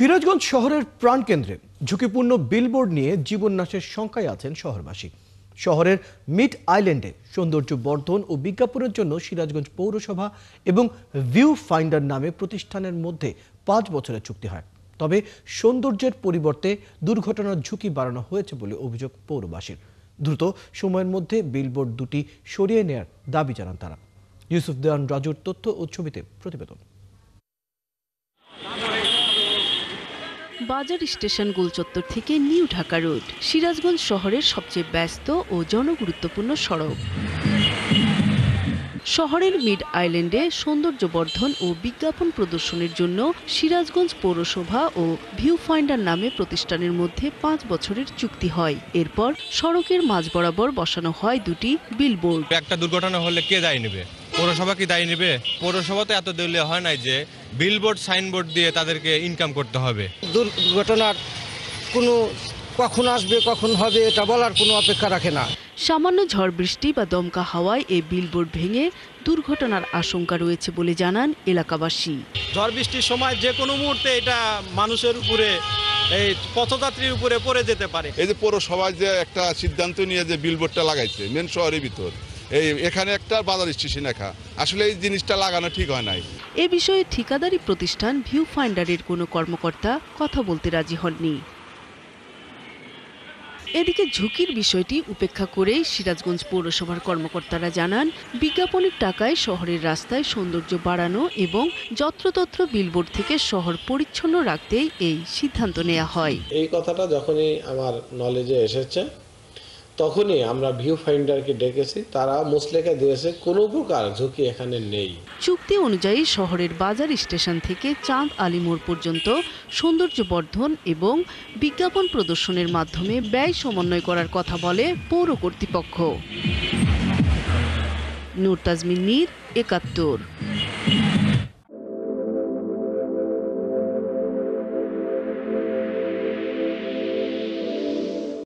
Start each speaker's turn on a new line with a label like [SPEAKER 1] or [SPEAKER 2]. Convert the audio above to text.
[SPEAKER 1] সিরাজগঞ্জ শহরের প্রাণকেন্দ্রে ঝুঁকিপূর্ণ বিলবোর্ড নিয়ে জীবননাশের শঙ্কায় আছেন শহরবাসী। শহরের মিড আইল্যান্ডে সৌন্দর্য বর্ধন ও বিজ্ঞাপনের জন্য সিরাজগঞ্জ পৌরসভা এবং ভিউ ফাইন্ডার নামে প্রতিষ্ঠানের মধ্যে 5 বছরের চুক্তি হয়। তবে সৌন্দর্যের পরিবর্তে দুর্ঘটনার ঝুঁকি বাড়ানো হয়েছে বলে অভিযোগ পৌরবাসীর। দ্রুত সময়ের মধ্যে বিলবোর্ড দুটি সরিয়ে নেয়ার দাবি জানান তারা। ইউসুফ দেওয়ান রাজুর তথ্য ও ছবিতে প্রতিবেদন।
[SPEAKER 2] বাজার স্টেশন গোলচত্বর থেকে নিউ ঢাকা রোড সিরাজগঞ্জ শহরের সবচেয়ে ব্যস্ত ও জনগুরুত্বপূর্ণ সড়ক। শহরের মিড আইল্যান্ডে সৌন্দর্য বর্ধন ও বিজ্ঞাপন প্রদর্শনের জন্য সিরাজগঞ্জ পৌরসভা ও ভিউ ফাইন্ডার নামে প্রতিষ্ঠানের মধ্যে 5 বছরের চুক্তি হয়। এরপর সড়কের মাঝ বরাবর বসানো হয় দুটি বিলবোর্ড।
[SPEAKER 3] একটা দুর্ঘটনা হলে কে দায়ী নেবে? পৌরসভা কি দায়ী নেবে? পৌরসভা তো এত দিলে হয় নাই যে বিলবোর্ড সাইনবোর্ড দিয়ে তাদেরকে ইনকাম করতে হবে।
[SPEAKER 4] দুর্ঘটনার কোনো কখন আসবে কখন হবে এটা বলার কোনো অপেক্ষা রাখে না।
[SPEAKER 2] সামান্য ঝড় বৃষ্টি বা দমকা হাওয়ায় এই বিলবোর্ড ভেঙে দুর্ঘটনার আশঙ্কা রয়েছে বলে জানান এলাকাবাসী।
[SPEAKER 5] ঝড় বৃষ্টির সময় যে কোনো মুহূর্তে এটা মানুষের উপরে, এই পথযাত্রীর উপরে পড়ে যেতে পারে।
[SPEAKER 6] এই যে পৌরসভায় যে একটা সিদ্ধান্ত নিয়ে যে বিলবোর্ডটা লাগাইছে মেন শহরের ভিতর, এখানে একটা বাজার স্টেশন একা, আসলে এই জিনিসটা লাগানো ঠিক হয় নাই।
[SPEAKER 2] এ বিষয়ে ঠিকাদারি প্রতিষ্ঠান ভিউ ফাইন্ডারের কোনো কর্মকর্তা কথা বলতে রাজি হননি। এদিকে ঝুঁকির বিষয়টি উপেক্ষা করেই সিরাজগঞ্জ পৌরসভার কর্মকর্তারা জানান, বিজ্ঞাপনের টাকায় শহরের রাস্তায় সৌন্দর্য বাড়ানো এবং যত্রতত্র বিলবোর্ড থেকে শহর পরিচ্ছন্ন রাখতেই এই সিদ্ধান্ত নেওয়া হয়।
[SPEAKER 7] এই কথাটা যখনই আমার নলেজে এসেছে তখনই আমরা ভিউ ফাইন্ডারকে ডেকেছি, তারা মুসলেখা দিয়েছে কোনো প্রকার ঝুঁকি এখানে নেই।
[SPEAKER 2] চুক্তি অনুযায়ী শহরের বাজার স্টেশন থেকে চাঁদ আলী মোড় পর্যন্ত সৌন্দর্য বর্ধন এবং বিজ্ঞাপন প্রদর্শনের মাধ্যমে ব্যয় সমন্বয় করার কথা বলে পৌর কর্তৃপক্ষ। নূর তাজমিন নীর, ৭১।